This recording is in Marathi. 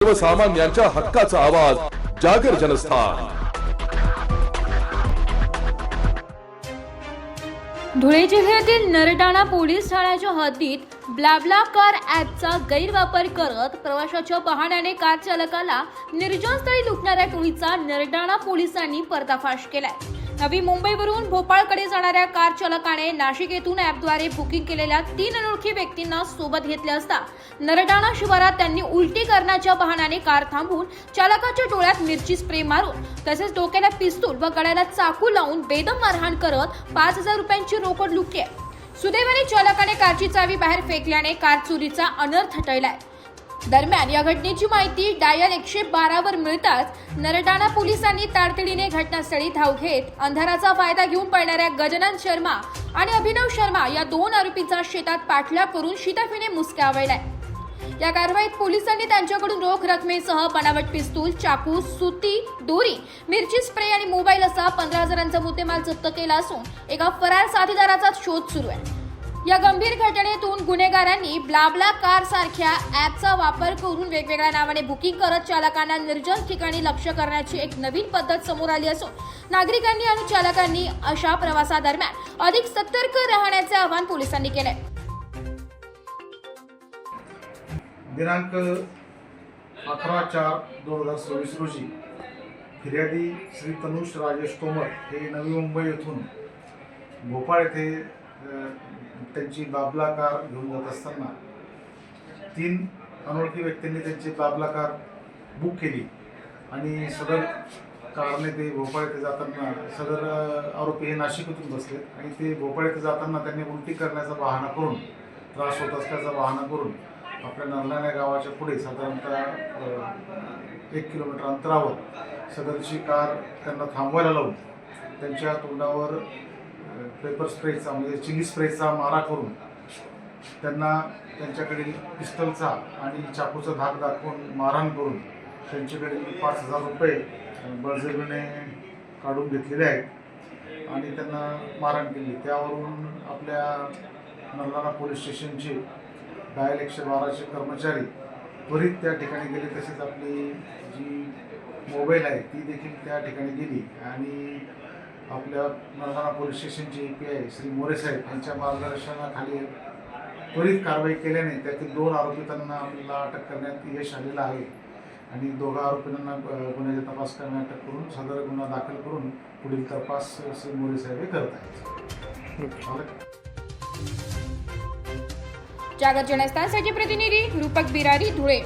सर्वसामान्यांच्या हक्काचा आवाज जागर जनस्थान। धुळे जिल्ह्यातील नरडाणा पोलीस ठाण्याच्या हद्दीत ब्लाब्लाकार ॲपचा गैरवापर करत प्रवाशाच्या बहाण्याने कार चालकाला निर्जन स्थळी लुटणाऱ्या टोळीचा नरडाणा पोलिसांनी पर्दाफाश केलाय। नवी मुंबईवरून भोपाळकडे जाणाऱ्या कार चालकाने नाशिक येथून ॲपद्वारे बुकिंग केलेल्या 3 अनोळखी व्यक्तींना सोबत घेतले असता नरडाणा शिवारात त्यांनी उलटी करण्याच्या बहाण्याने कार थांबवून चालकाच्या डोळ्यात मिरची स्प्रे मारून तसेच डोक्याला पिस्तूल व गळ्याला चाकू लावून बेदम मारहाण करत 5000 रुपयांची रोकड लुटली आहे। सुदैवाने चालकाने कारची चावी बाहेर फेकल्याने कार चोरीचा अनर्थ टळलाय। दरम्यान या घटनेची माहिती डायल 112 वर मिळताच नरडाणा पोलिसांनी तातडीने घटनास्थळी धाव घेत अंधाराचा फायदा घेऊन पळणाऱ्या गजानन शर्मा आणि अभिनव शर्मा या 2 आरोपींचा शेतात पाठलाग करून शिताफीने मुसक्या आवळलाय। या कारवाईत पोलिसांनी त्यांच्याकडून रोख रकमेसह बनावट पिस्तूल, चाकू, सुती, दोरी, मिरची स्प्रे आणि मोबाईल असा 15,000चा मुद्देमाल जप्त केला असून एका फरार साथीदाराचा शोध सुरू आहे। या गंभीर घटनेतून गुन्हेगारांनी ब्लाब्लाकार सारख्या ॲपचा वापर करून वेगवेगळ्या नावाने बुकिंग करत चालकांना निर्जन ठिकाणी लक्ष्य करण्याची एक नवीन पद्धत समोर आली असून नागरिकांनी आणि चालकांनी अशा प्रवासादरम्यान अधिक सतर्क राहण्याचे आवाहन पोलिसांनी केले। दिनांक 11/4/2024 रोजी फिर्यादी श्री तनुष राजेश तोमर हे नवी मुंबई येथून भोपाळ येथे त्यांची बाबला कार घेऊन जात असताना 3 अनोळखी व्यक्तींनी त्यांची बाबला कार बुक केली आणि सदर कारने ते भोपाळ येथे जाताना सदर आरोपी हे नाशिकतून बसले आणि ते भोपाळ येथे जाताना त्यांनी उलटी करण्याचा बहाणा करून त्रास होत असल्याचा बहाणा करून आपल्या नरडाणा गावाच्या पुढे साधारणतः 1 किलोमीटर अंतरावर सदरची कार त्यांना थांबवायला लावून त्यांच्या तोंडावर पेपर स्प्रेचा म्हणजे चिली स्प्रेचा मारा करून त्यांना त्यांच्याकडील पिस्टलचा आणि चाकूचा धाक दाखवून मारहाण करून त्यांच्याकडील 5000 रुपये बळजबरीने काढून घेतलेले आहेत आणि त्यांना मारहाण केली। त्यावरून आपल्या नरडाणा पोलीस स्टेशनचे डायल 112चे कर्मचारी त्वरित त्या ठिकाणी गेले। तसेच आपली जी मोबाईल आहे ती देखील त्या ठिकाणी गेली आणि आपल्या नरडाणा पोलीस स्टेशनचे PI श्री मोरे साहेब यांच्या मार्गदर्शनाखाली त्वरित कारवाई केल्याने त्यातील 2 आरोपितांना आपल्याला अटक करण्यात यश आलेलं आहे आणि 2 आरोपींना गुन्ह्याचा तपास करण्यात अटक करून सदर गुन्हा दाखल करून पुढील तपास श्री मोरे साहेब करत आहेत। जागर जनस्थानसाठी प्रतिनिधी रूपक बिरारी, धुळे।